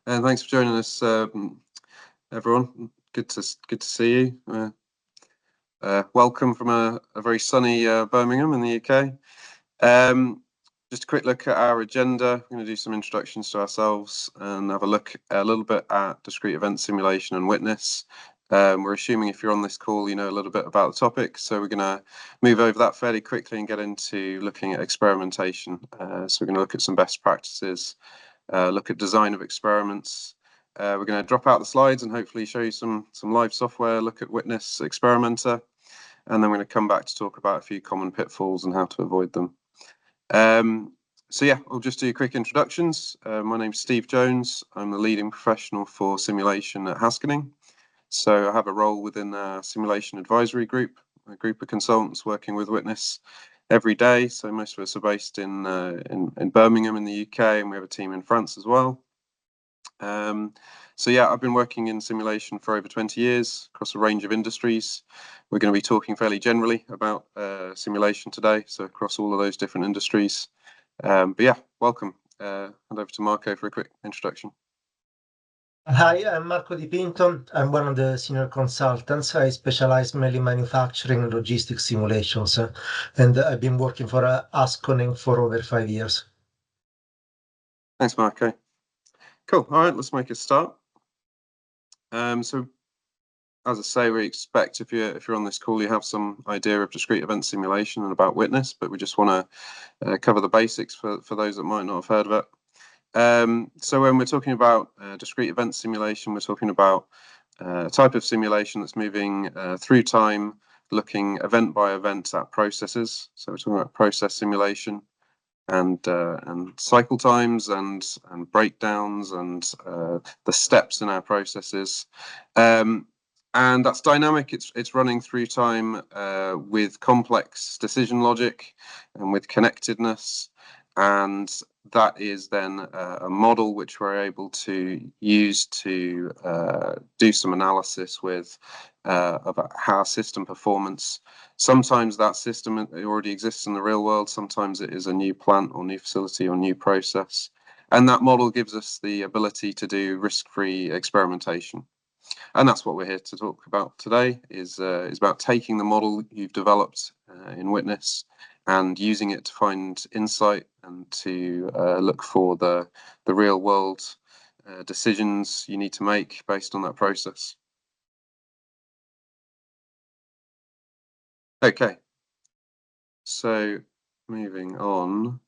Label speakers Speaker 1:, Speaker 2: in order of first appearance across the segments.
Speaker 1: and thanks for joining us, everyone. Good to see you. Welcome from a very sunny Birmingham in the UK. Just a quick look at our agenda. We're going to do some introductions to ourselves and have a look a little bit at discrete event simulation and witness. We're assuming if you're on this call, you know a little bit about the topic, so we're going to move over that fairly quickly and get into looking at experimentation. So we're going to look at some best practices, look at design of experiments. We're going to drop out the slides and hopefully show you some live software, look at witness experimenter, and then we're going to come back to talk about a few common pitfalls and how to avoid them. So yeah, I'll just do quick introductions. My name's Steve Jones. I'm the leading professional for simulation at Haskoning. So I have a role within a simulation advisory group, a group of consultants working with witness every day. So most of us are based in Birmingham in the UK, and we have a team in France as well. So yeah, I've been working in simulation for over 20 years across a range of industries. We're going to be talking fairly generally about simulation today, so across all of those different industries. But yeah, welcome. Hand over to Marco for a quick introduction.
Speaker 2: Hi, I'm Marco Di Pinto. I'm one of the senior consultants. I specialize mainly in manufacturing and logistics simulations, and I've been working for Haskoning for over 5 years.
Speaker 1: Thanks, Marco. Cool. All right, let's make a start. So, as I say, we expect if you're on this call, you have some idea of discrete event simulation and about witness, but we just want to cover the basics for those that might not have heard of it. So when we're talking about discrete event simulation, we're talking about a type of simulation that's moving through time, looking event by event at processes. So we're talking about process simulation and cycle times and breakdowns and the steps in our processes. And that's dynamic. It's running through time with complex decision logic and with connectedness, and that is then a model which we're able to use to do some analysis with about how system performance. Sometimes that system already exists in the real world. Sometimes it is a new plant or new facility or new process, and that model gives us the ability to do risk-free experimentation. And that's what we're here to talk about today, is about taking the model you've developed in Witness and using it to find insight and to look for the real world decisions you need to make based on that process. Okay, so moving on,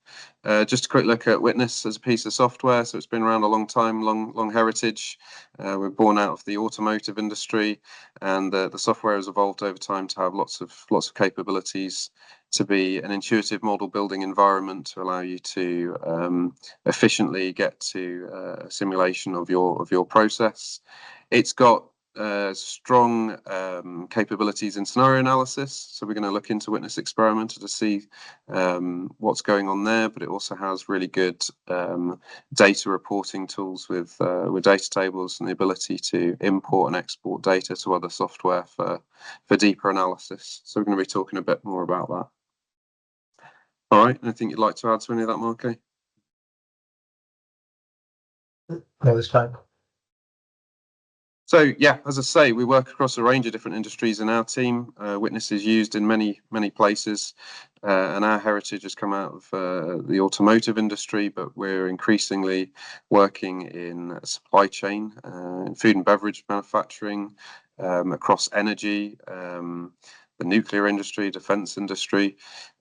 Speaker 1: just a quick look at Witness as a piece of software. So it's been around a long time, long heritage. We're born out of the automotive industry, and the software has evolved over time to have lots of capabilities, to be an intuitive model building environment to allow you to efficiently get to a simulation of your process. It's got strong capabilities in scenario analysis, so we're going to look into Witness Experimenter to see what's going on there, but it also has really good data reporting tools with data tables and the ability to import and export data to other software for deeper analysis. So we're going to be talking a bit more about that. All right, anything you'd like to add to any of that, Marco?
Speaker 2: No, it's fine.
Speaker 1: So yeah, as I say, we work across a range of different industries in our team. Witness is used in many places, and our heritage has come out of the automotive industry, but we're increasingly working in supply chain, in food and beverage manufacturing, across energy, the nuclear industry, defense industry,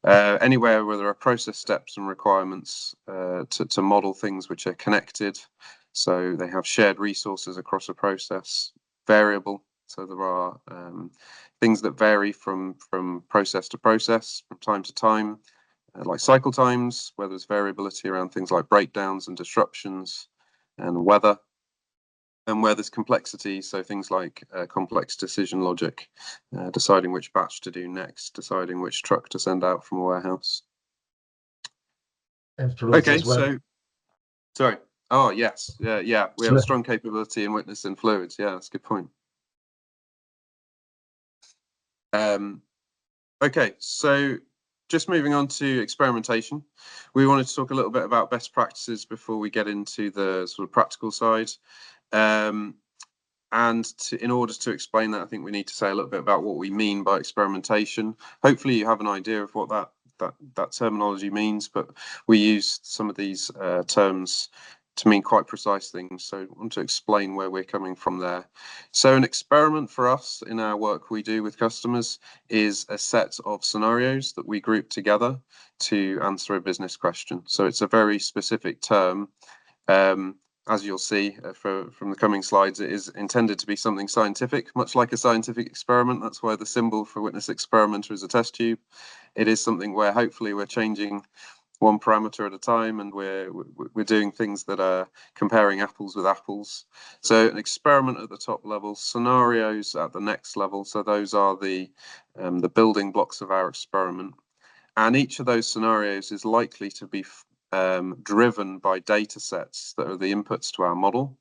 Speaker 1: anywhere where there are process steps and requirements to model things which are connected. So they have shared resources across a process, variable. So there are things that vary from process to process, from time to time, like cycle times, where there's variability around things like breakdowns and disruptions and weather, and where there's complexity, so things like complex decision logic, deciding which batch to do next, deciding which truck to send out from a warehouse. Okay, so, sorry. Oh, yes. Yeah. We have a strong capability in Witness and fluids. Yeah, that's a good point. Okay, so just moving on to experimentation, we wanted to talk a little bit about best practices before we get into the sort of practical side. In order to explain that, I think we need to say a little bit about what we mean by experimentation. Hopefully you have an idea of what that terminology means, but we use some of these terms to mean quite precise things. So I want to explain where we're coming from there. So an experiment for us in our work we do with customers is a set of scenarios that we group together to answer a business question. So it's a very specific term. As you'll see from the coming slides, it is intended to be something scientific, much like a scientific experiment. That's why the symbol for Witness Experimenter is a test tube. It is something where hopefully we're changing one parameter at a time, and we're doing things that are comparing apples with apples. So an experiment at the top level, scenarios at the next level. So those are the building blocks of our experiment. And each of those scenarios is likely to be driven by data sets that are the inputs to our model,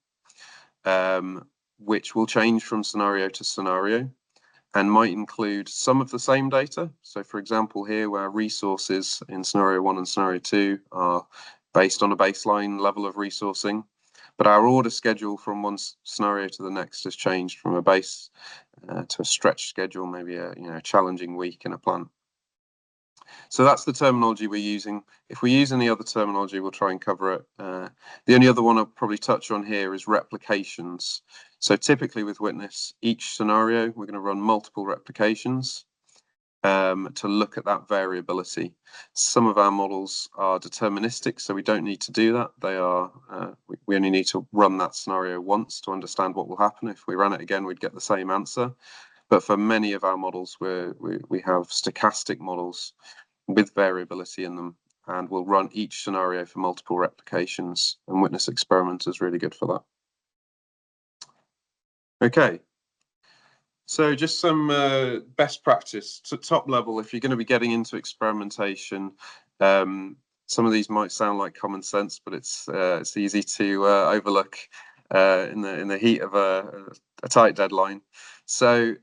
Speaker 1: which will change from scenario to scenario and might include some of the same data. So for example, here where resources in scenario 1 and scenario 2 are based on a baseline level of resourcing, but our order schedule from one scenario to the next has changed from a base to a stretch schedule, maybe a challenging week in a plant. So that's the terminology we're using. If we use any other terminology, we'll try and cover it. The only other one I'll probably touch on here is replications. So typically with Witness, each scenario, we're going to run multiple replications to look at that variability. Some of our models are deterministic, so we don't need to do that. They are, we only need to run that scenario once to understand what will happen. If we ran it again, we'd get the same answer. But for many of our models, we have stochastic models with variability in them, and we'll run each scenario for multiple replications, and Witness Experiment is really good for that. Okay, so just some best practice to top level. If you're going to be getting into experimentation, some of these might sound like common sense, but it's easy to overlook in the heat of a tight deadline. So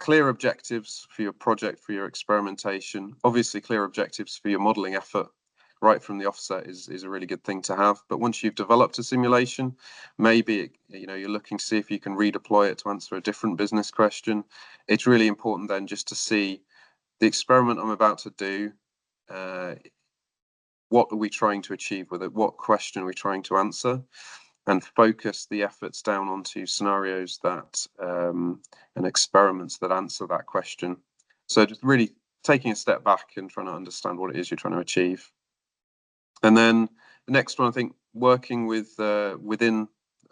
Speaker 1: clear objectives for your project, for your experimentation. Obviously, clear objectives for your modeling effort right from the offset is a really good thing to have. But once you've developed a simulation, maybe you're looking to see if you can redeploy it to answer a different business question. It's really important then just to see the experiment I'm about to do. What are we trying to achieve with it? What question are we trying to answer? And focus the efforts down onto scenarios that and experiments that answer that question. So just really taking a step back and trying to understand what it is you're trying to achieve. And then the next one, I think, working with within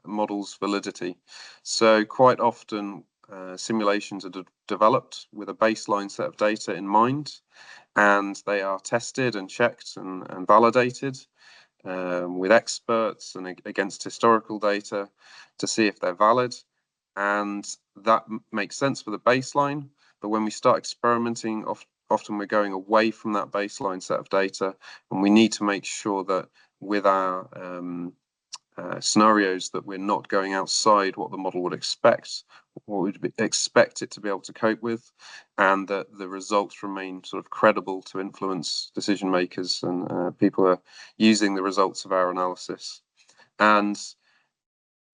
Speaker 1: models validity. So quite often simulations are developed with a baseline set of data in mind, and they are tested and checked and validated with experts and against historical data to see if they're valid. And that makes sense for the baseline. But when we start experimenting, often we're going away from that baseline set of data, and we need to make sure that with our scenarios that we're not going outside what the model would expect, what we'd expect it to be able to cope with, and that the results remain sort of credible to influence decision makers and people are using the results of our analysis. And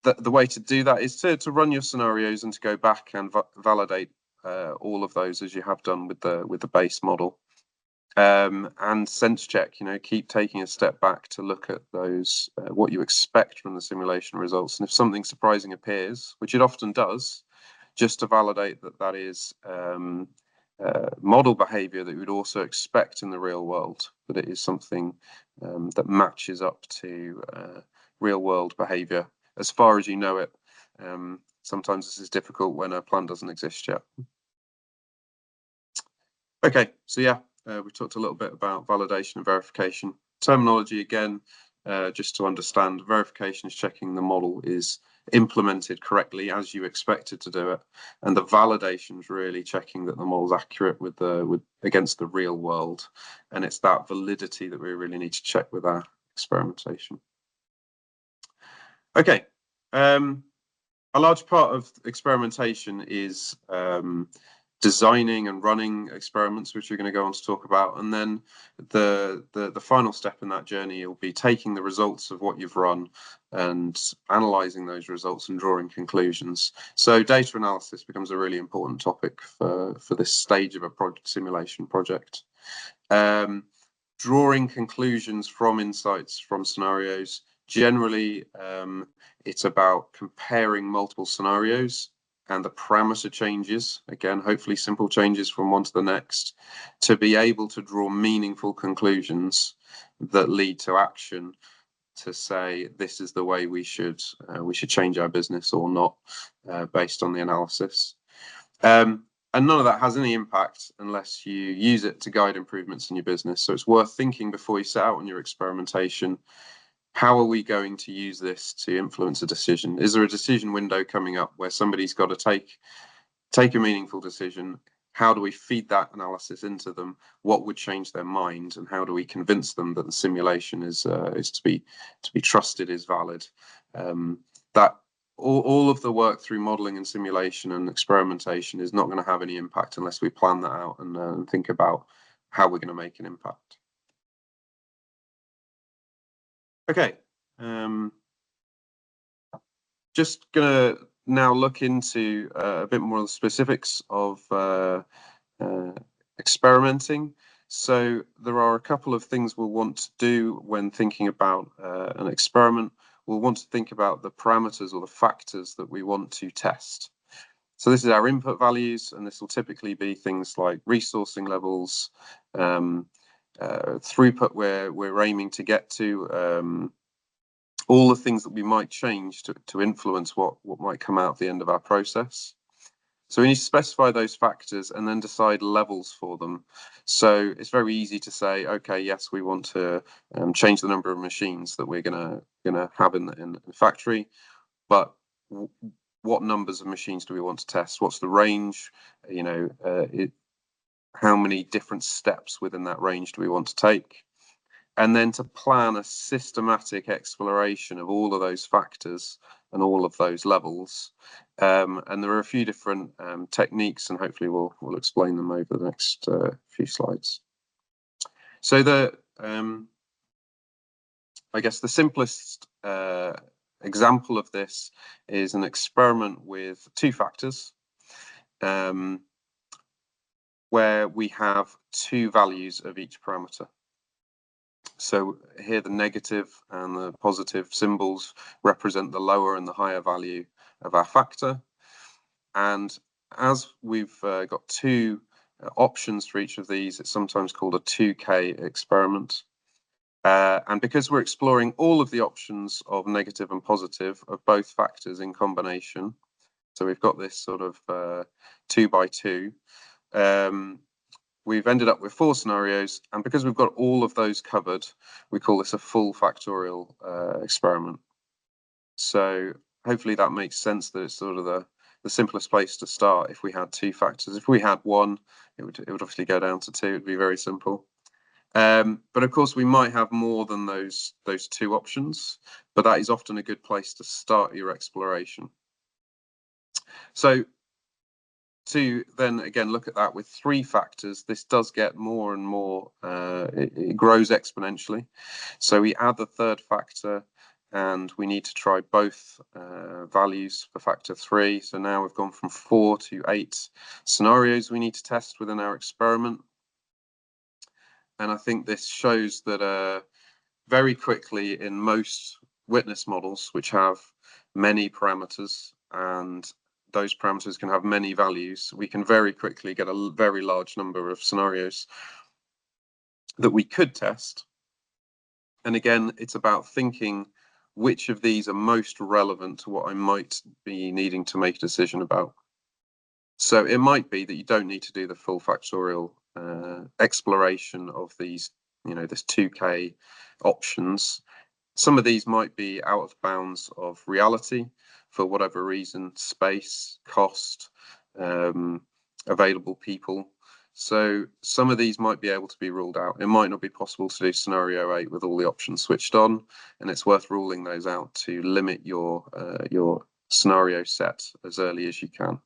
Speaker 1: the way to do that is to run your scenarios and to go back and validate all of those as you have done with the base model. And sense check, keep taking a step back to look at those, what you expect from the simulation results. And if something surprising appears, which it often does, just to validate that is model behavior that you would also expect in the real world, that it is something that matches up to real world behavior as far as you know it. Sometimes this is difficult when a plan doesn't exist yet. Okay, so yeah, we talked a little bit about validation and verification. Terminology again, just to understand, verification is checking the model is implemented correctly as you expected to do it, and the validation is really checking that the model is accurate with against the real world, and it's that validity that we really need to check with our experimentation. Okay, a large part of experimentation is designing and running experiments, which we're going to go on to talk about, and then the final step in that journey will be taking the results of what you've run and analyzing those results and drawing conclusions. So data analysis becomes a really important topic for this stage of a simulation project. Drawing conclusions from insights from scenarios. Generally, it's about comparing multiple scenarios and the parameter changes, again, hopefully simple changes from one to the next, to be able to draw meaningful conclusions that lead to action, to say this is the way we should change our business or not, based on the analysis. And none of that has any impact unless you use it to guide improvements in your business. So it's worth thinking before you set out on your experimentation, how are we going to use this to influence a decision? Is there a decision window coming up where somebody's got to take a meaningful decision? How do we feed that analysis into them? What would change their mind, and how do we convince them that the simulation is to be trusted, is valid? That all of the work through modeling and simulation and experimentation is not going to have any impact unless we plan that out and think about how we're going to make an impact. Okay, just gonna now look into a bit more of the specifics of experimenting. So there are a couple of things we'll want to do when thinking about an experiment. We'll want to think about the parameters or the factors that we want to test. So this is our input values, and this will typically be things like resourcing levels, throughput where we're aiming to get to, all the things that we might change to influence what might come out at the end of our process. So we need to specify those factors and then decide levels for them. So it's very easy to say, okay, yes, we want to change the number of machines that we're gonna have in the factory, but what numbers of machines do we want to test? What's the range? You know, how many different steps within that range do we want to take? And then to plan a systematic exploration of all of those factors and all of those levels. And there are a few different techniques, and hopefully we'll explain them over the next few slides. So I guess the simplest example of this is an experiment with two factors, where we have two values of each parameter. So here the negative and the positive symbols represent the lower and the higher value of our factor. And as we've got two options for each of these, it's sometimes called a 2K experiment. And because we're exploring all of the options of negative and positive of both factors in combination, so we've got this sort of 2 by 2, we've ended up with 4 scenarios, and because we've got all of those covered, we call this a full factorial experiment. So hopefully that makes sense, that it's sort of the simplest place to start if we had two factors. If we had one, it would obviously go down to 2. It'd be very simple. But of course we might have more than those two options, but that is often a good place to start your exploration. So to then again look at that with 3 factors, this does get more and more, it grows exponentially. So we add the third factor, and we need to try both values for factor 3. So now we've gone from 4 to 8 scenarios we need to test within our experiment. And I think this shows that very quickly in most witness models, which have many parameters, and those parameters can have many values, we can very quickly get a very large number of scenarios that we could test. And again, it's about thinking which of these are most relevant to what I might be needing to make a decision about. So it might be that you don't need to do the full factorial exploration of these, this 2K options. Some of these might be out of bounds of reality for whatever reason, space, cost, available people. So some of these might be able to be ruled out. It might not be possible to do scenario 8 with all the options switched on, and it's worth ruling those out to limit your scenario set as early as you can.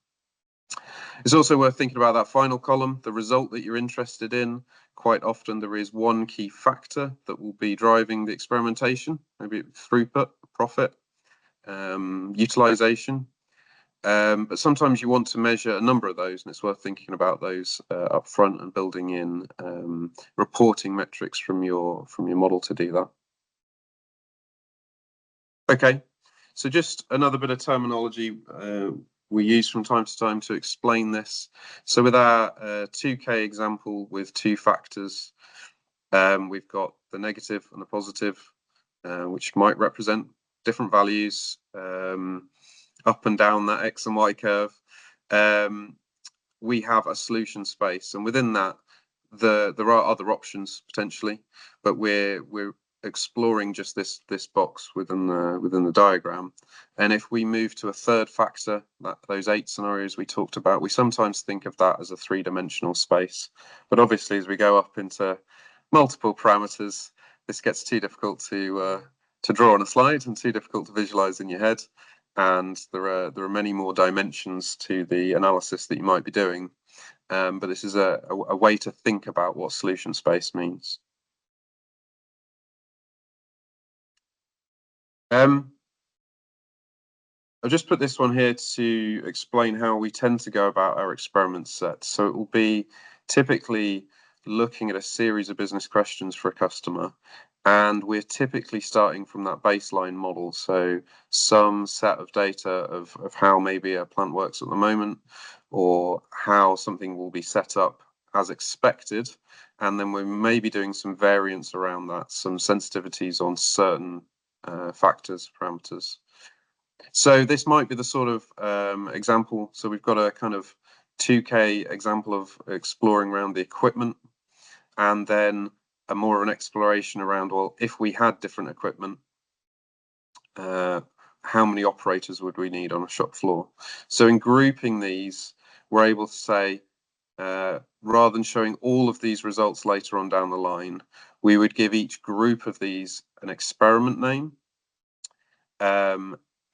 Speaker 1: It's also worth thinking about that final column, the result that you're interested in. Quite often there is one key factor that will be driving the experimentation, maybe throughput, profit, utilization. But sometimes you want to measure a number of those, and it's worth thinking about those up front and building in reporting metrics from your model to do that. Okay, so just another bit of terminology we use from time to time to explain this. So with our 2K example with two factors, we've got the negative and the positive, which might represent different values up and down that X and Y curve. We have a solution space, and within that, there are other options potentially, but we're exploring just this box within the diagram. And if we move to a third factor, those 8 scenarios we talked about, we sometimes think of that as a 3-dimensional space. But obviously, as we go up into multiple parameters, this gets too difficult to draw on a slide and too difficult to visualize in your head. And there are many more dimensions to the analysis that you might be doing. But this is a way to think about what solution space means. I've just put this one here to explain how we tend to go about our experiment sets. So it will be typically looking at a series of business questions for a customer, and we're typically starting from that baseline model. So some set of data of how maybe a plant works at the moment, or how something will be set up as expected. And then we're maybe doing some variance around that, some sensitivities on certain factors, parameters. So this might be the sort of example. So we've got a kind of 2K example of exploring around the equipment, and then a more of an exploration around, well, if we had different equipment, how many operators would we need on a shop floor? So in grouping these, we're able to say, rather than showing all of these results later on down the line, we would give each group of these an experiment name.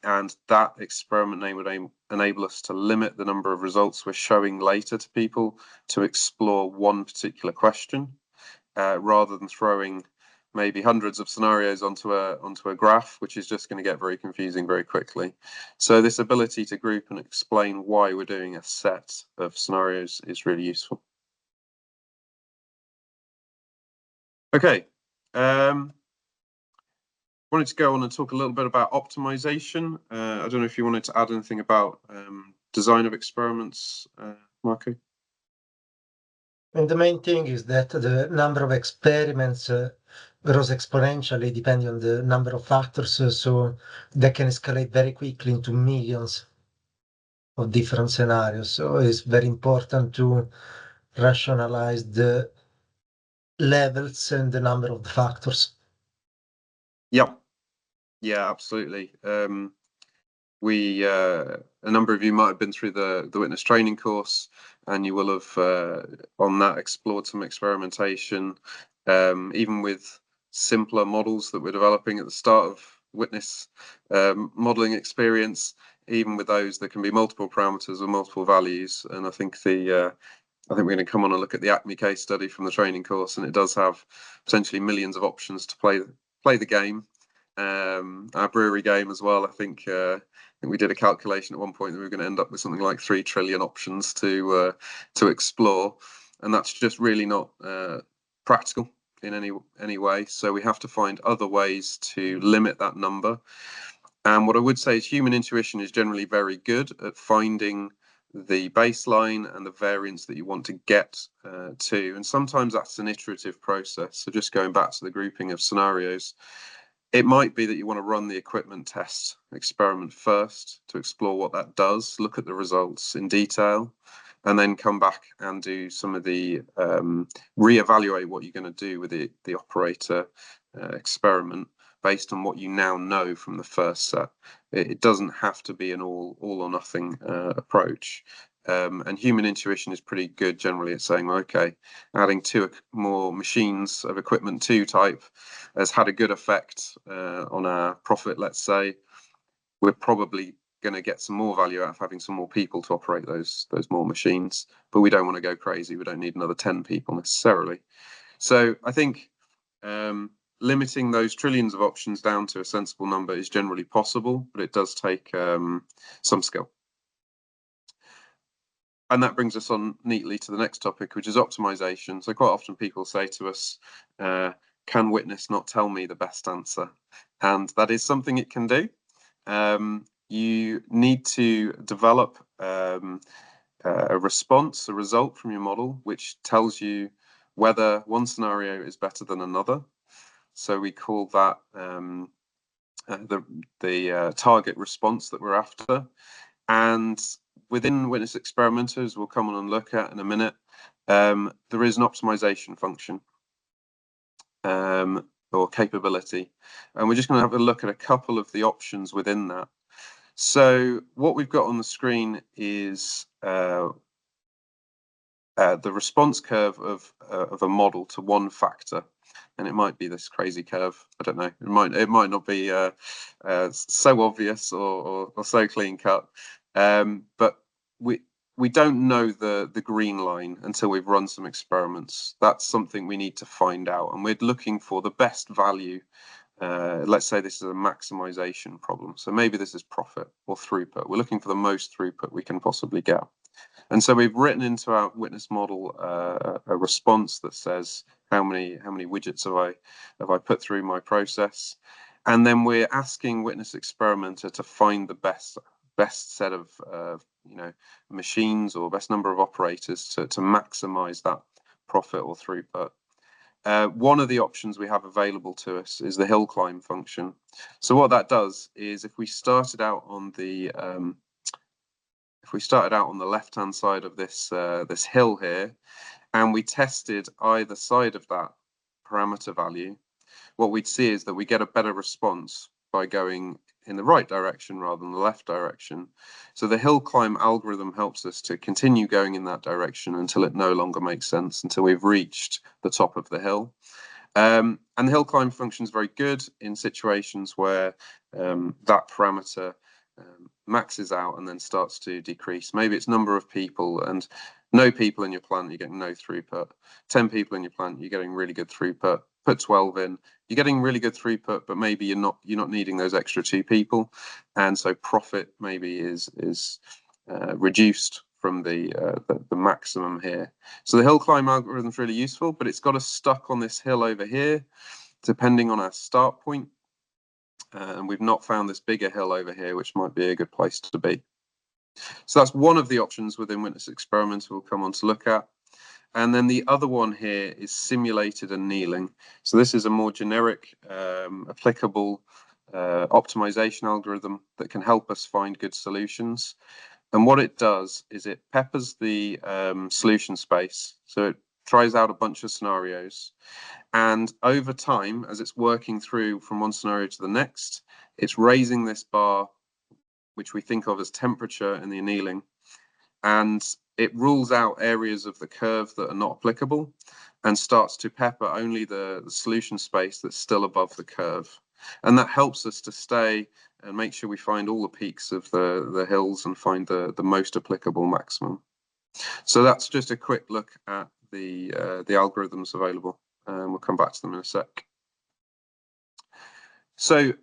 Speaker 1: And that experiment name would enable us to limit the number of results we're showing later to people to explore one particular question, rather than throwing maybe hundreds of scenarios onto a graph, which is just going to get very confusing very quickly. So this ability to group and explain why we're doing a set of scenarios is really useful. Okay. Wanted to go on and talk a little bit about optimization. I don't know if you wanted to add anything about design of experiments, Marco.
Speaker 2: And the main thing is that the number of experiments grows exponentially depending on the number of factors, so that can escalate very quickly into millions of different scenarios. So it's very important to rationalize the levels and the number of the factors.
Speaker 1: Yep. Yeah, absolutely. A number of you might have been through the witness training course, and you will have on that explored some experimentation, even with simpler models that we're developing at the start of witness modeling experience. Even with those, there can be multiple parameters or multiple values, and I think we're going to come on and look at the Acme case study from the training course, and it does have potentially millions of options to play the game. Our brewery game as well. I think we did a calculation at one point that we were going to end up with something like 3 trillion options to explore, and that's just really not practical in any way. So we have to find other ways to limit that number. And what I would say is human intuition is generally very good at finding the baseline and the variance that you want to get to. And sometimes that's an iterative process. So just going back to the grouping of scenarios, it might be that you want to run the equipment test experiment first to explore what that does, look at the results in detail, and then come back and do some of the reevaluate what you're going to do with the operator experiment based on what you now know from the first set. It doesn't have to be an all or nothing approach. And human intuition is pretty good generally at saying, well, okay, adding 2 more machines of equipment 2 type has had a good effect on our profit, let's say. We're probably going to get some more value out of having some more people to operate those more machines, but we don't want to go crazy. We don't need another 10 people necessarily. So I think limiting those trillions of options down to a sensible number is generally possible, but it does take some skill. And that brings us on neatly to the next topic, which is optimization. So quite often people say to us, can Witness not tell me the best answer? And that is something it can do. You need to develop a result from your model, which tells you whether one scenario is better than another. So we call that the target response that we're after. And within Witness Experimenters, we'll come on and look at in a minute, there is an optimization function or capability. And we're just going to have a look at a couple of the options within that. So what we've got on the screen is the response curve of a model to one factor. And it might be this crazy curve. I don't know. It might not be so obvious or so clean cut. But we don't know the green line until we've run some experiments. That's something we need to find out, and we're looking for the best value. Let's say this is a maximization problem. So maybe this is profit or throughput. We're looking for the most throughput we can possibly get. And so we've written into our Witness model a response that says how many widgets have I put through my process, and then we're asking Witness Experimenter to find the best set of machines or best number of operators to maximize that profit or throughput. One of the options we have available to us is the hill climb function. So what that does is if we started out on the left-hand side of this this hill here, and we tested either side of that parameter value, what we'd see is that we get a better response by going in the right direction rather than the left direction. So the hill climb algorithm helps us to continue going in that direction until it no longer makes sense, until we've reached the top of the hill. And the hill climb function is very good in situations where that parameter maxes out and then starts to decrease. Maybe it's number of people, and no people in your plant, you're getting no throughput. 10 people in your plant, you're getting really good throughput. Put 12 in, you're getting really good throughput, but maybe you're not needing those extra 2 people, and so profit maybe is reduced from the maximum here. So the hill climb algorithm is really useful, but it's got us stuck on this hill over here, depending on our start point. And we've not found this bigger hill over here, which might be a good place to be. So that's one of the options within Witness Experiments we'll come on to look at. And then the other one here is simulated annealing. So this is a more generic, applicable optimization algorithm that can help us find good solutions. And what it does is it peppers the solution space. So it tries out a bunch of scenarios. And over time, as it's working through from one scenario to the next, it's raising this bar, which we think of as temperature in the annealing. And it rules out areas of the curve that are not applicable and starts to pepper only the solution space that's still above the curve. And that helps us to stay and make sure we find all the peaks of the hills and find the most applicable maximum. So that's just a quick look at the algorithms available. We'll come back to them in a sec. So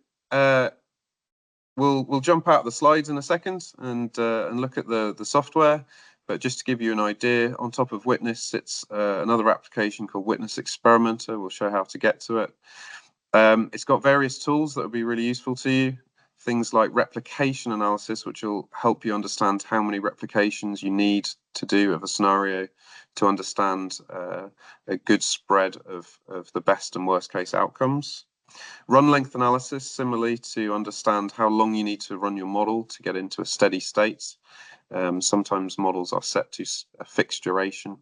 Speaker 1: we'll jump out the slides in a second and look at the software. But just to give you an idea, on top of Witness sits another application called Witness Experimenter. We'll show how to get to it. It's got various tools that will be really useful to you. Things like replication analysis, which will help you understand how many replications you need to do of a scenario to understand a good spread of the best and worst case outcomes. Run length analysis, similarly, to understand how long you need to run your model to get into a steady state. Sometimes models are set to a fixed duration.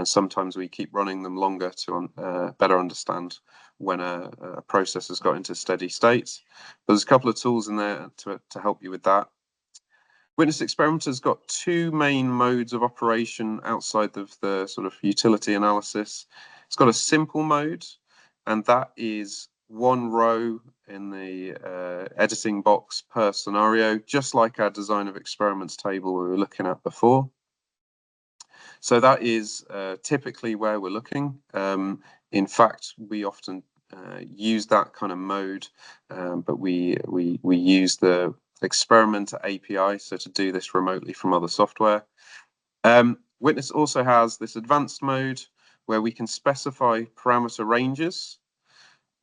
Speaker 1: Sometimes we keep running them longer to better understand when a process has got into steady state. There's a couple of tools in there to help you with that. Witness Experimenter has got 2 main modes of operation outside of the sort of utility analysis. It's got a simple mode, and that is one row in the editing box per scenario, just like our design of experiments table we were looking at before. So that is typically where we're looking. In fact, we often use that kind of mode, but we use the experimenter API, so to do this remotely from other software. Witness also has this advanced mode where we can specify parameter ranges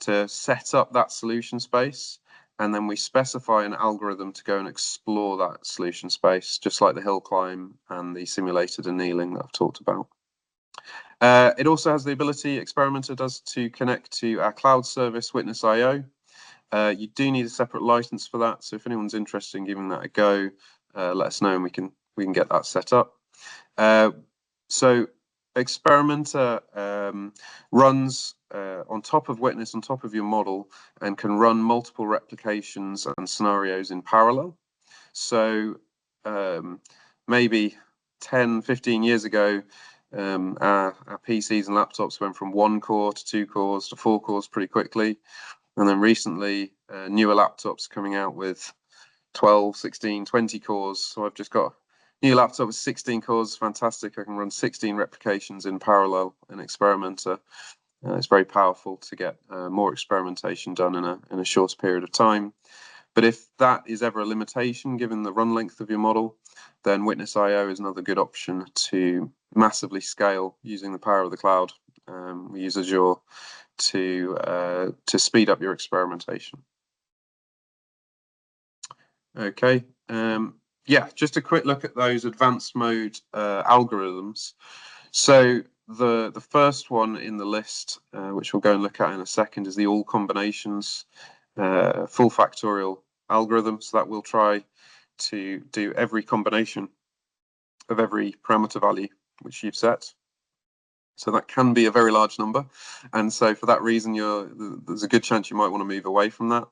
Speaker 1: to set up that solution space, and then we specify an algorithm to go and explore that solution space, just like the hill climb and the simulated annealing that I've talked about. It also has the ability, Experimenter does, to connect to our cloud service, Witness.io. You do need a separate license for that, so if anyone's interested in giving that a go, let us know and we can get that set up. So Experimenter runs on top of Witness, on top of your model, and can run multiple replications and scenarios in parallel. So maybe 10, 15 years ago, our PCs and laptops went from 1 core to 2 cores to 4 cores pretty quickly. And then recently, newer laptops coming out with 12, 16, 20 cores. So I've just got a new laptop with 16 cores, fantastic. I can run 16 replications in parallel in Experimenter. It's very powerful to get more experimentation done in a short period of time. But if that is ever a limitation, given the run length of your model, then Witness.io is another good option to massively scale using the power of the cloud. We use Azure to speed up your experimentation. Okay, yeah, just a quick look at those advanced mode algorithms. So the first one in the list, which we'll go and look at in a second, is the all combinations full factorial algorithm. So that will try to do every combination of every parameter value which you've set. So that can be a very large number, and so for that reason, there's a good chance you might want to move away from that.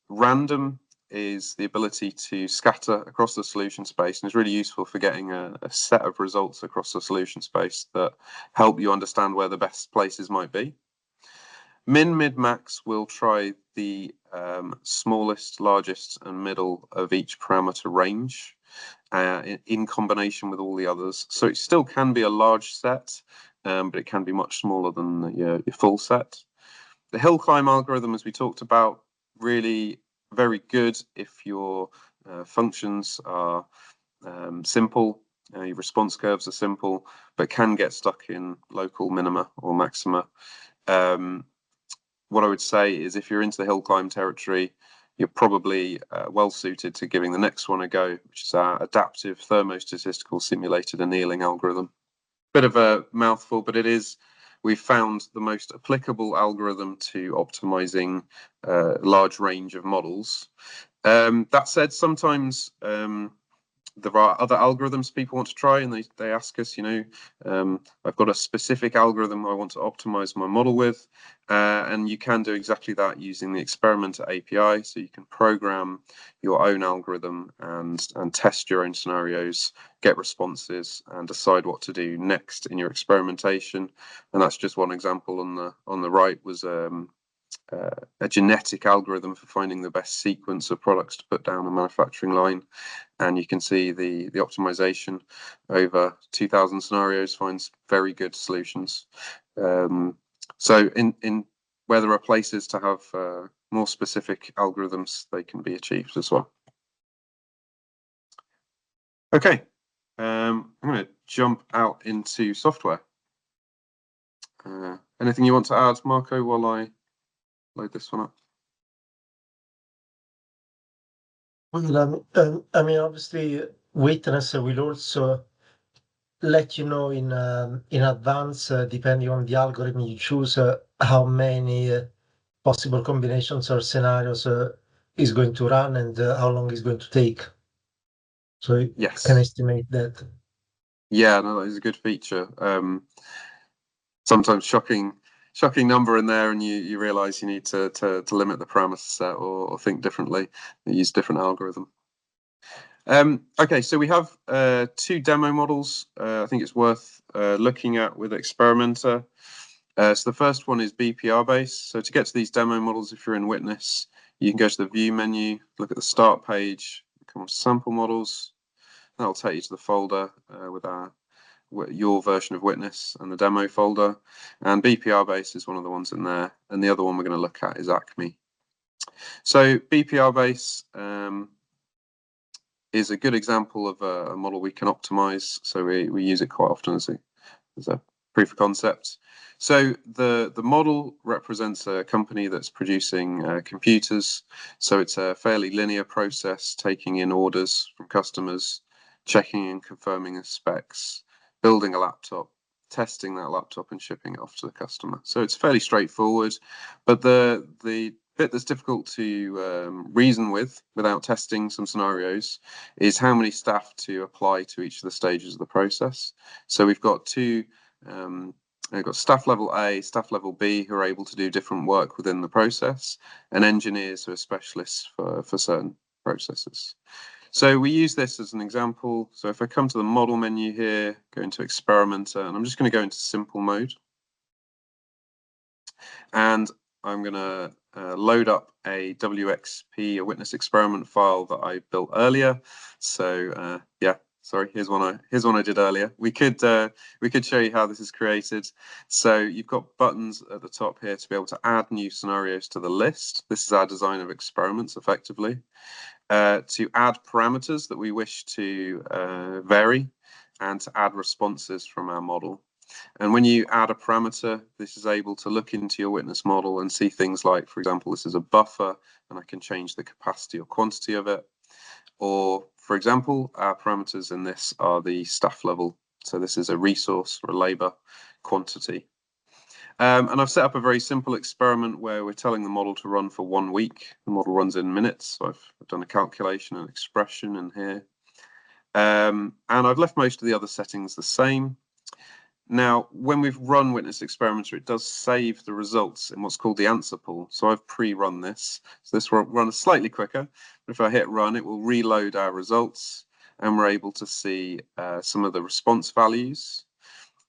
Speaker 1: Random is the ability to scatter across the solution space, and is really useful for getting a set of results across the solution space that help you understand where the best places might be. Min, mid, max will try the smallest, largest, and middle of each parameter range in combination with all the others. So it still can be a large set, but it can be much smaller than your full set. The hill climb algorithm, as we talked about, really very good if your functions are simple, your response curves are simple, but can get stuck in local minima or maxima. What I would say is if you're into the hill climb territory, you're probably well suited to giving the next one a go, which is our adaptive thermostatistical simulated annealing algorithm. Bit of a mouthful, but it is, we've found, the most applicable algorithm to optimizing a large range of models. That said, sometimes there are other algorithms people want to try, and they ask us, I've got a specific algorithm I want to optimize my model with, and you can do exactly that using the Experimenter API. So you can program your own algorithm and test your own scenarios, get responses, and decide what to do next in your experimentation. And that's just one example. On the right was a genetic algorithm for finding the best sequence of products to put down a manufacturing line, and you can see the optimization over 2,000 scenarios finds very good solutions. So in where there are places to have more specific algorithms, they can be achieved as well. Okay, I'm going to jump out into software. Anything you want to add, Marco, while I load this one up?
Speaker 2: Well, I mean, obviously, Witness will also let you know in advance, depending on the algorithm you choose, how many possible combinations or scenarios is going to run and how long it's going to take. So you can estimate that.
Speaker 1: Yeah, no, that is a good feature. Sometimes shocking number in there, and you realize you need to limit the parameter set or think differently, use different algorithm. Okay, so we have 2 demo models I think it's worth looking at with Experimenter. So the first one is BPR based. So to get to these demo models, if you're in Witness, you can go to the View menu, look at the Start page, come on to Sample Models. That'll take you to the folder with your version of Witness and the demo folder. And BPR based is one of the ones in there. And the other one we're going to look at is Acme. So BPR base is a good example of a model we can optimize. So we use it quite often as a proof of concept. So the model represents a company that's producing computers. So it's a fairly linear process, taking in orders from customers, checking and confirming the specs, building a laptop, testing that laptop and shipping it off to the customer. So it's fairly straightforward, but the bit that's difficult to reason with without testing some scenarios is how many staff to apply to each of the stages of the process. So we've got we've got staff level A, staff level B, who are able to do different work within the process, and engineers who are specialists for certain processes. So we use this as an example. So if I come to the model menu here, go into experimenter, and I'm just going to go into simple mode. And I'm going to load up a WXP, a witness experiment file that I built earlier. So yeah, sorry, here's one I did earlier. We could show you how this is created. So you've got buttons at the top here to be able to add new scenarios to the list. This is our design of experiments, effectively. To add parameters that we wish to vary, and to add responses from our model. And when you add a parameter, this is able to look into your witness model and see things like, for example, this is a buffer, and I can change the capacity or quantity of it. Or, for example, our parameters in this are the staff level. So this is a resource or a labor quantity. And I've set up a very simple experiment where we're telling the model to run for 1 week. The model runs in minutes. So I've done a calculation and expression in here. And I've left most of the other settings the same. Now, when we've run Witness Experimenter, it does save the results in what's called the answer pool. So I've pre-run this. So this will run slightly quicker. But if I hit run, it will reload our results, and we're able to see some of the response values.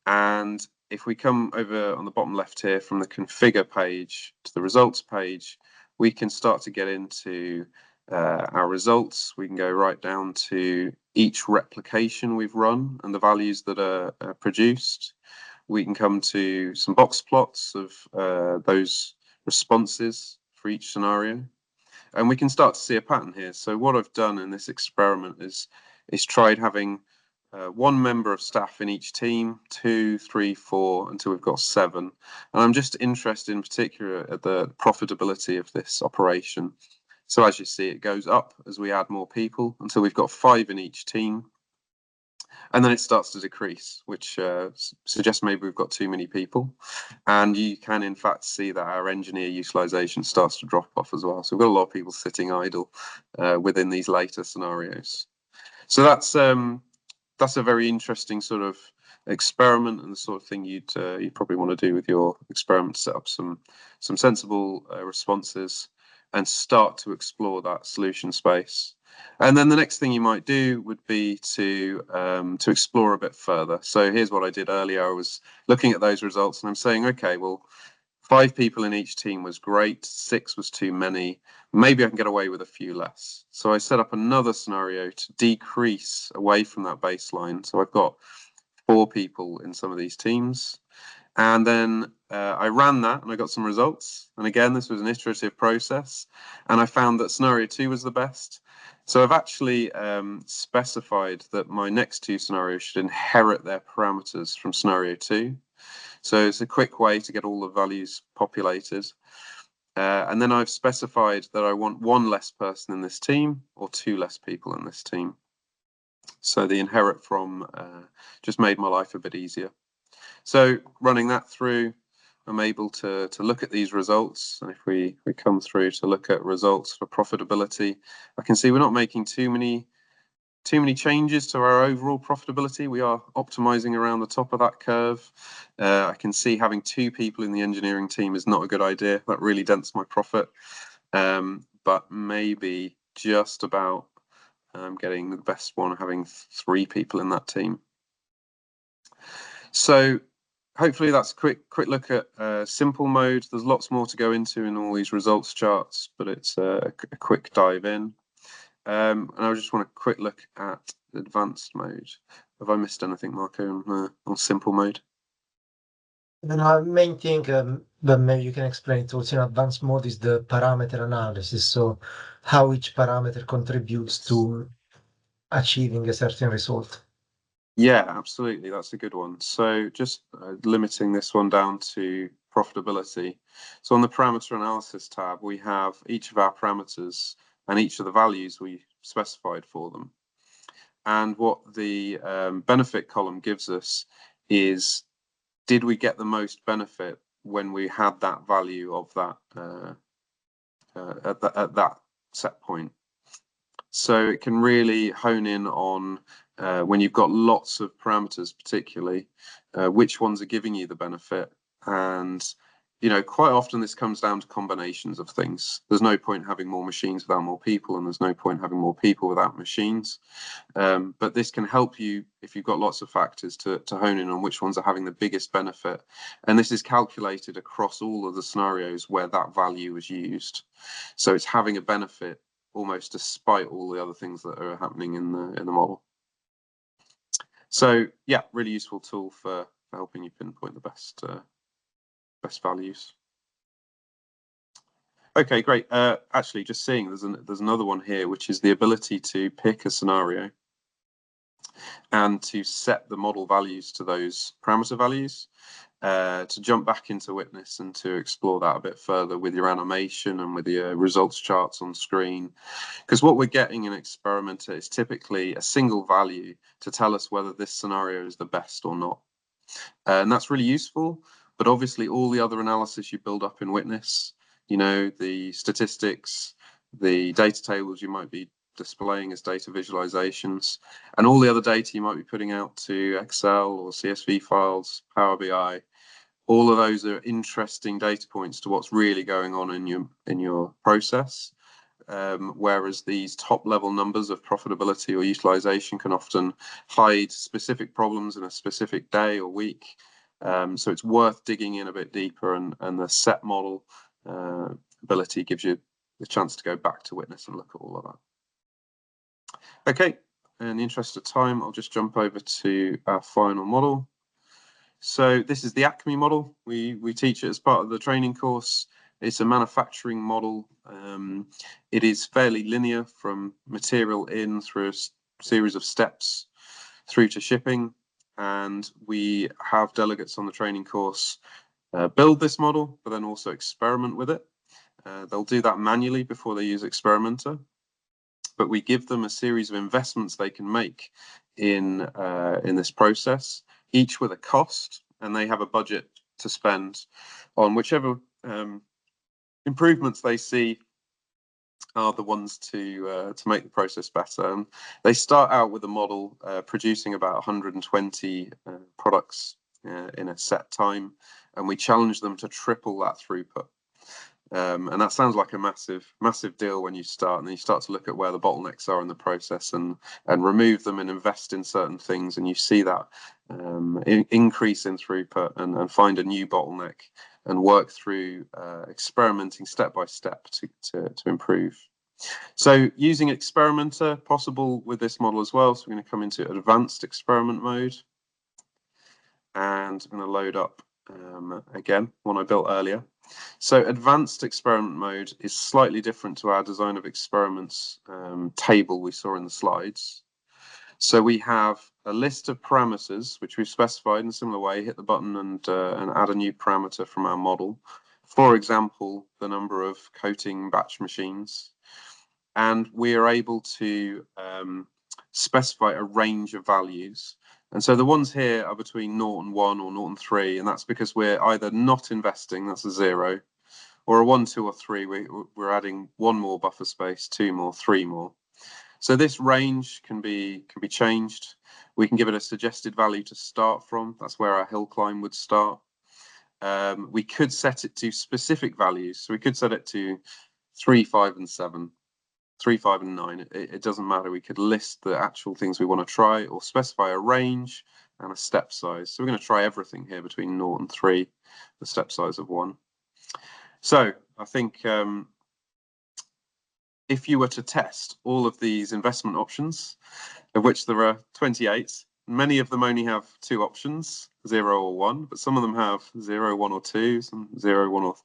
Speaker 1: And if we come over on the bottom left here from the configure page to the results page, we can start to get into our results. We can go right down to each replication we've run and the values that are produced. We can come to some box plots of those responses for each scenario. And we can start to see a pattern here. So what I've done in this experiment is tried having one member of staff in each team, 2, 3, 4, until we've got 7. And I'm just interested in particular at the profitability of this operation. So as you see, it goes up as we add more people until we've got 5 in each team. And then it starts to decrease, which suggests maybe we've got too many people. And you can, in fact, see that our engineer utilization starts to drop off as well. So we've got a lot of people sitting idle within these later scenarios. So that's a very interesting sort of experiment, and the sort of thing you'd probably want to do with your experiment, set up some sensible responses and start to explore that solution space. And then the next thing you might do would be to explore a bit further. So here's what I did earlier. I was looking at those results and I'm saying, okay, well, 5 people in each team was great, 6 was too many. Maybe I can get away with a few less. So I set up another scenario to decrease away from that baseline. So I've got 4 people in some of these teams. And then I ran that and I got some results. And again, this was an iterative process. And I found that scenario 2 was the best. So I've actually specified that my next 2 scenarios should inherit their parameters from scenario 2. So it's a quick way to get all the values populated. And then I've specified that I want 1 less person in this team or 2 less people in this team. So the inherit from just made my life a bit easier. So running that through, I'm able to look at these results. And if we come through to look at results for profitability, I can see we're not making too many changes to our overall profitability. We are optimizing around the top of that curve. I can see having 2 people in the engineering team is not a good idea. That really dents my profit. But maybe just about getting the best one, having 3 people in that team. So hopefully that's a quick look at simple mode. There's lots more to go into in all these results charts, but it's a quick dive in. And I just want a quick look at advanced mode. Have I missed anything, Marco, on simple mode?
Speaker 2: The main thing that maybe you can explain it also in advanced mode is the parameter analysis. So how each parameter contributes to achieving a certain result.
Speaker 1: Yeah, absolutely. That's a good one. So just limiting this one down to profitability. So on the parameter analysis tab, we have each of our parameters and each of the values we specified for them. And what the benefit column gives us is, did we get the most benefit when we had that value of that at that set point? So it can really hone in on when you've got lots of parameters, particularly which ones are giving you the benefit. And quite often this comes down to combinations of things. There's no point having more machines without more people, and there's no point having more people without machines. But this can help you, if you've got lots of factors, to hone in on which ones are having the biggest benefit. And this is calculated across all of the scenarios where that value is used. So it's having a benefit almost despite all the other things that are happening in the model. So yeah, really useful tool for helping you pinpoint the best values. Okay, great. Actually, just seeing there's another one here, which is the ability to pick a scenario and to set the model values to those parameter values. To jump back into Witness and to explore that a bit further with your animation and with your results charts on screen. Because what we're getting in Experimenter is typically a single value to tell us whether this scenario is the best or not. And that's really useful, but obviously all the other analysis you build up in Witness, the statistics, the data tables you might be displaying as data visualizations, and all the other data you might be putting out to Excel or CSV files, Power BI, all of those are interesting data points to what's really going on in your process. Whereas these top level numbers of profitability or utilization can often hide specific problems in a specific day or week. So it's worth digging in a bit deeper, and the set model ability gives you the chance to go back to Witness and look at all of that. Okay, in the interest of time, I'll just jump over to our final model. So this is the Acme model. We teach it as part of the training course. It's a manufacturing model. It is fairly linear from material in through a series of steps through to shipping. And we have delegates on the training course build this model, but then also experiment with it. They'll do that manually before they use Experimenter. But we give them a series of investments they can make in this process, each with a cost, and they have a budget to spend on whichever improvements they see are the ones to make the process better. They start out with a model producing about 120 products in a set time, and we challenge them to triple that throughput. And that sounds like a massive deal when you start, and then you start to look at where the bottlenecks are in the process and remove them and invest in certain things, and you see that increase in throughput and find a new bottleneck and work through experimenting step by step to improve. So using Experimenter possible with this model as well. So we're going to come into advanced experiment mode, and I'm going to load up again one I built earlier. So advanced experiment mode is slightly different to our design of experiments table we saw in the slides. So we have a list of parameters which we've specified in a similar way. Hit the button and add a new parameter from our model. For example, the number of coating batch machines. And we are able to specify a range of values. And so the ones here are between 0 and 1 or 0 and 3, and that's because we're either not investing, that's a 0, or a 1, 2, or 3, we're adding 1 more buffer space, 2 more, 3 more. So this range can be changed. We can give it a suggested value to start from. That's where our hill climb would start. We could set it to specific values. So we could set it to 3, 5, and 7. 3, 5, and 9. It doesn't matter. We could list the actual things we want to try or specify a range and a step size. So we're going to try everything here between 0 and 3, the step size of 1. So I think if you were to test all of these investment options, of which there are 28, many of them only have 2 options, 0 or 1, but some of them have 0, 1 or 2, some 0, 1 or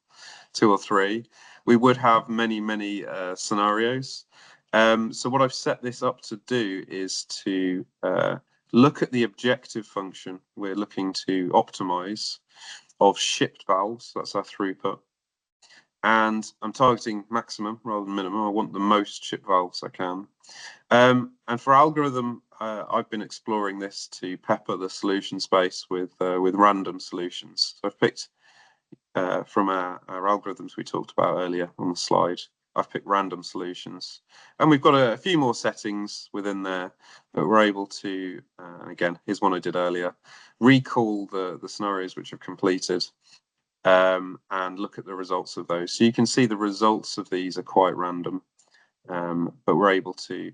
Speaker 1: 2 or 3. We would have many scenarios. So what I've set this up to do is to look at the objective function we're looking to optimize of shipped valves. That's our throughput. And I'm targeting maximum rather than minimum. I want the most shipped valves I can. And for algorithm, I've been exploring this to pepper the solution space with random solutions. So I've picked from our algorithms we talked about earlier on the slide. I've picked random solutions, and we've got a few more settings within there, but we're able to, again, here's one I did earlier, recall the scenarios which have completed, and look at the results of those. So you can see the results of these are quite random, but we're able to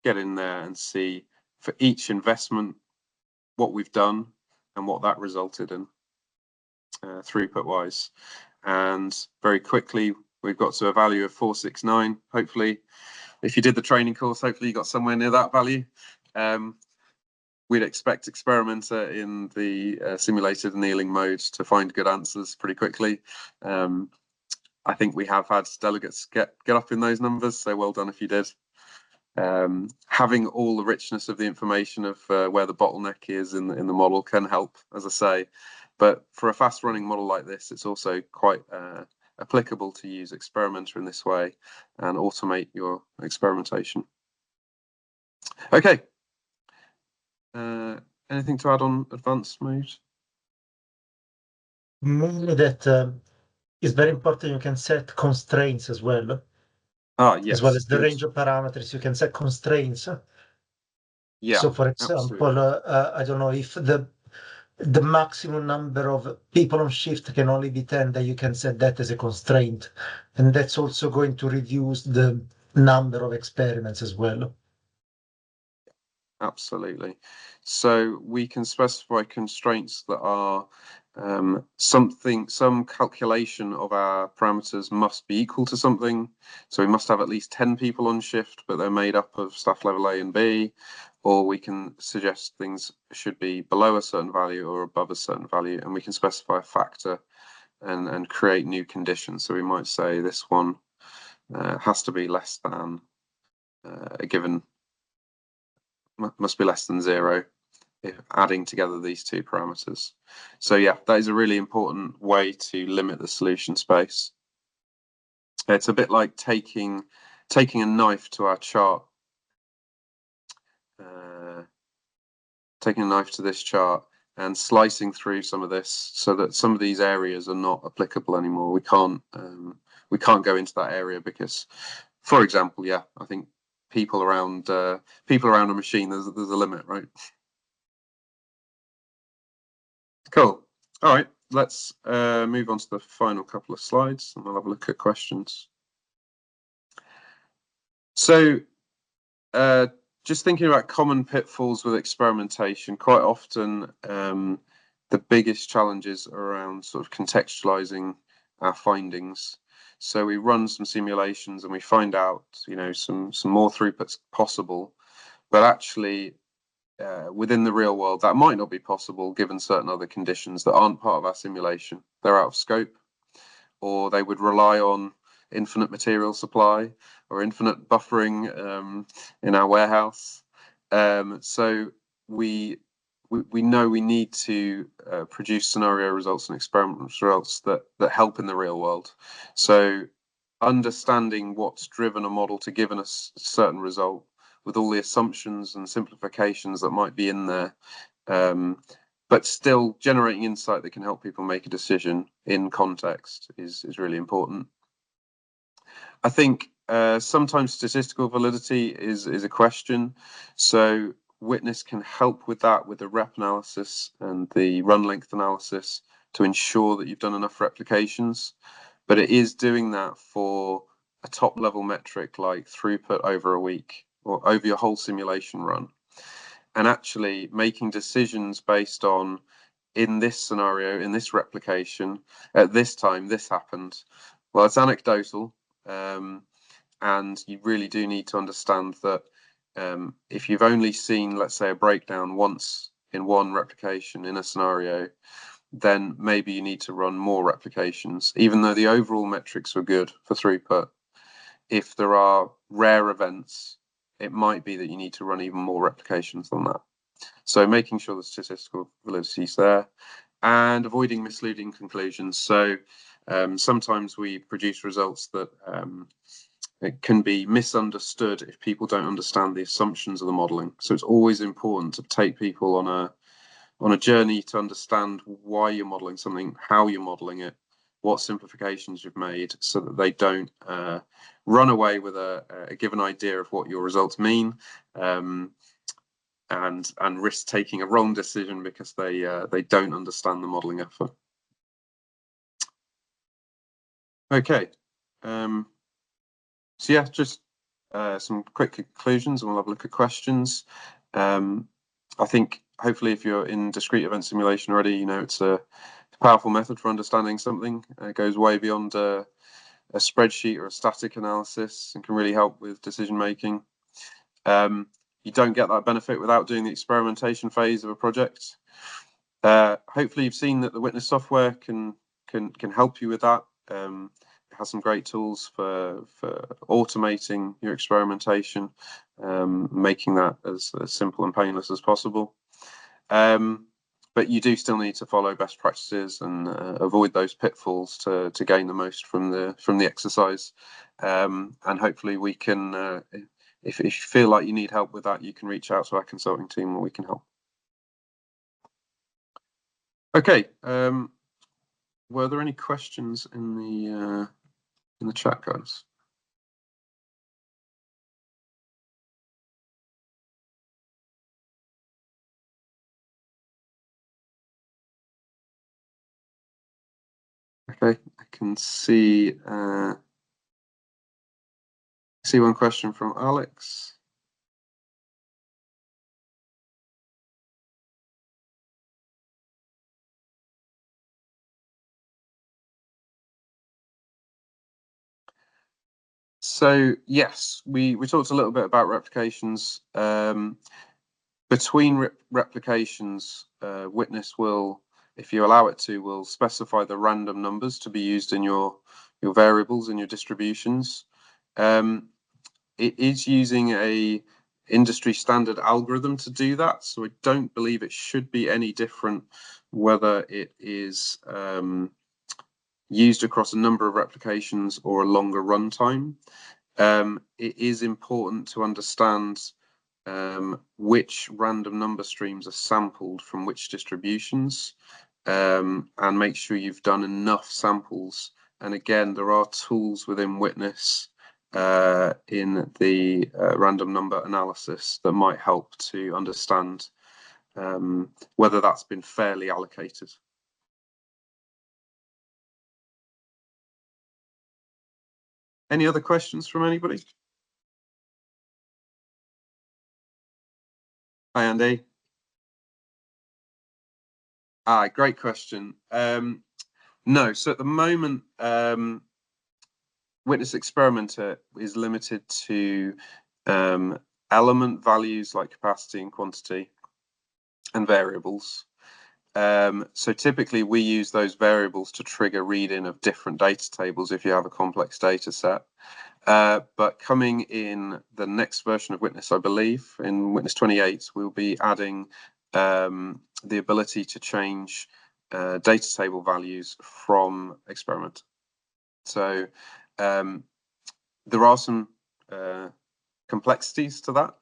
Speaker 1: get in there and see for each investment what we've done and what that resulted in throughput wise. And very quickly we've got to a value of 469. Hopefully, if you did the training course, hopefully you got somewhere near that value. We'd expect experimenter in the simulated annealing mode to find good answers pretty quickly. I think we have had delegates get up in those numbers, so well done if you did. Having all the richness of the information of where the bottleneck is in the model can help, as I say. But for a fast running model like this, it's also quite applicable to use experimenter in this way and automate your experimentation. Okay. Anything to add on advanced mode?
Speaker 2: Mainly that it's very important you can set constraints as well.
Speaker 1: Yes.
Speaker 2: As well as the
Speaker 1: good.
Speaker 2: range of parameters, you can set constraints.
Speaker 1: Yeah.
Speaker 2: So for example, I don't know if the maximum number of people on shift can only be 10, that you can set that as a constraint. And that's also going to reduce the number of experiments as well.
Speaker 1: Absolutely. So we can specify constraints that are some calculation of our parameters must be equal to something. So we must have at least 10 people on shift, but they're made up of staff level A and B, or we can suggest things should be below a certain value or above a certain value, and we can specify a factor and create new conditions. So we might say this one has to be less than a given, must be less than 0, if adding together these two parameters. So yeah, that is a really important way to limit the solution space. It's a bit like taking a knife to our chart, taking a knife to this chart and slicing through some of this so that some of these areas are not applicable anymore. We can't go into that area because, for example, yeah, I think people around a machine, there's a limit, right? Cool. All right, let's move on to the final couple of slides and we'll have a look at questions. So just thinking about common pitfalls with experimentation, quite often the biggest challenges are around sort of contextualizing our findings. So we run some simulations and we find out, some more throughputs possible, but actually within the real world, that might not be possible given certain other conditions that aren't part of our simulation. They're out of scope, or they would rely on infinite material supply or infinite buffering in our warehouse. So we know we need to produce scenario results and experiment results that help in the real world. So understanding what's driven a model to give us a certain result with all the assumptions and simplifications that might be in there, but still generating insight that can help people make a decision in context is really important. I think sometimes statistical validity is a question. So Witness can help with that with the rep analysis and the run length analysis to ensure that you've done enough replications. But it is doing that for a top level metric like throughput over a week or over your whole simulation run. and actually making decisions based on, in this scenario, in this replication, at this time, this happened. Well, it's anecdotal, and you really do need to understand that if you've only seen, let's say, a breakdown once in one replication in a scenario, then maybe you need to run more replications, even though the overall metrics were good for throughput. If there are rare events, it might be that you need to run even more replications than that. So making sure the statistical validity is there and avoiding misleading conclusions. So sometimes we produce results that it can be misunderstood if people don't understand the assumptions of the modeling. So it's always important to take people on a journey to understand why you're modeling something, how you're modeling it, what simplifications you've made, so that they don't run away with a given idea of what your results mean, and risk taking a wrong decision because they don't understand the modeling effort. Okay, so yeah, just some quick conclusions, and we'll have a look at questions. I think hopefully if you're in discrete event simulation already, you know it's a powerful method for understanding something. It goes way beyond a spreadsheet or a static analysis and can really help with decision making. You don't get that benefit without doing the experimentation phase of a project. Hopefully you've seen that the Witness software can help you with that. It has some great tools for automating your experimentation, making that as simple and painless as possible. But you do still need to follow best practices and avoid those pitfalls to gain the most from the exercise. And hopefully we can, if you feel like you need help with that, you can reach out to our consulting team and we can help. Okay. Were there any questions in the chat, guys? Okay, I can see one question from Alex. So yes, we talked a little bit about replications. Between replications, Witness will, if you allow it to, will specify the random numbers to be used in your variables and your distributions. It is using a industry standard algorithm to do that, so I don't believe it should be any different whether it is used across a number of replications or a longer runtime. It is important to understand which random number streams are sampled from which distributions, and make sure you've done enough samples. And again, there are tools within Witness in the random number analysis that might help to understand whether that's been fairly allocated. Any other questions from anybody? Hi, Andy. Great question. No, so at the moment, Witness Experimenter is limited to element values like capacity and quantity and variables. So typically we use those variables to trigger read-in of different data tables if you have a complex data set. But coming in the next version of Witness, I believe, in Witness 28, we'll be adding the ability to change data table values from Experiment. So there are some complexities to that.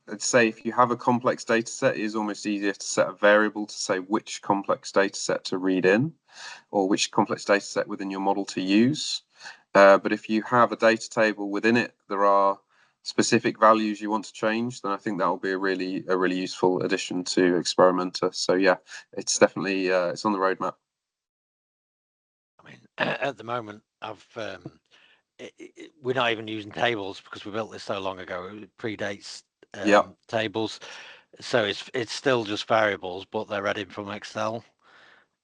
Speaker 1: I'd say if you have a complex data set, it is almost easier to set a variable to say which complex data set to read in, or which complex data set within your model to use. But if you have a data table within it, there are specific values you want to change, then I think that will be a really useful addition to Experimenter. So yeah, it's definitely it's on the roadmap.
Speaker 3: I mean, at the moment, we're not even using tables because we built this so long ago. It predates tables. So it's still just variables, but they're read in from Excel.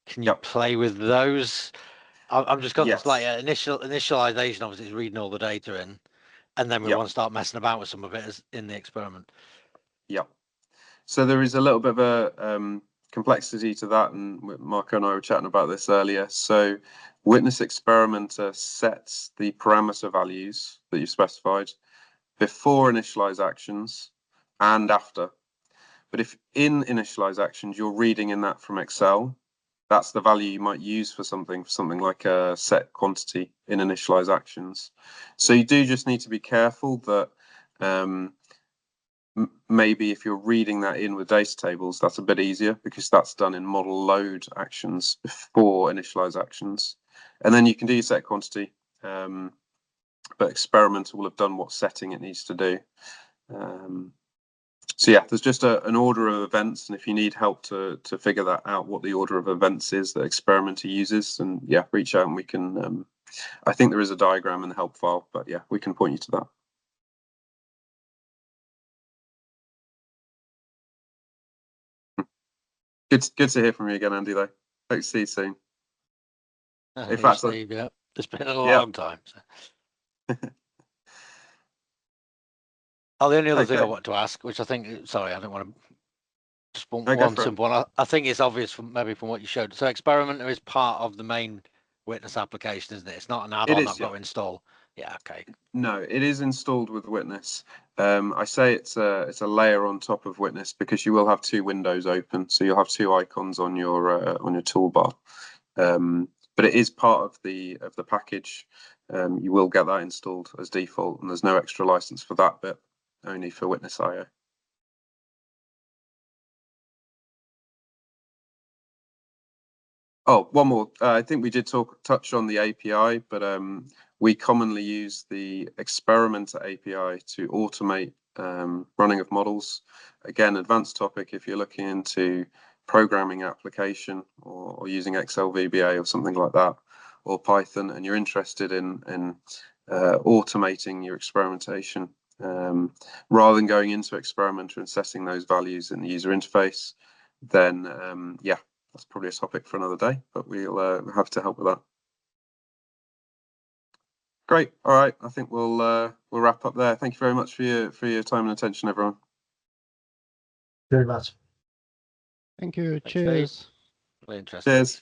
Speaker 3: Can you play with those? I'm just conscious,
Speaker 1: Yes.
Speaker 3: like initialization obviously is reading all the data in, and then we want to start messing about with some of it as in the experiment.
Speaker 1: Yeah. So there is a little bit of a complexity to that, and Marco and I were chatting about this earlier. So witness experimenter sets the parameter values that you specified before initialize actions and after. But if in initialize actions you're reading in that from Excel, that's the value you might use for something like a set quantity in initialize actions. So you do just need to be careful that maybe if you're reading that in with data tables, that's a bit easier because that's done in model load actions before initialize actions. And then you can do your set quantity, but experimenter will have done what setting it needs to do. So yeah, there's just an order of events, and if you need help to figure that out, what the order of events is that experimenter uses, and yeah, reach out and we can. I think there is a diagram in the help file, but yeah, we can point you to that. Good to hear from you again, Andy. Though, hope to see you soon.
Speaker 3: In fact, Steve, yeah, it's been a long time. So. The only other thing I want to ask, which I think, sorry, I don't want to. Just one simple one. I think it's obvious from what you showed. So experimenter is part of the main witness application, isn't it? It's not an add-on I've got to install. Yeah, okay.
Speaker 1: No, it is installed with Witness. I say it's a layer on top of Witness because you will have two windows open, so you'll have two icons on your toolbar. But it is part of the package. You will get that installed as default, and there's no extra license for that bit, only for Witness IO. Oh, one more. I think we did touch on the API, but we commonly use the experimenter API to automate running of models. Again, advanced topic if you're looking into programming application or using Excel VBA or something like that, or Python, and you're interested in automating your experimentation rather than going into experimenter and setting those values in the user interface, then yeah, that's probably a topic for another day, but we'll have to help with that. Great. All right. I think we'll wrap up there. Thank you very much for your time and attention, everyone.
Speaker 2: Very much.
Speaker 4: Thank you. Cheers.
Speaker 3: Really interesting.
Speaker 1: Cheers.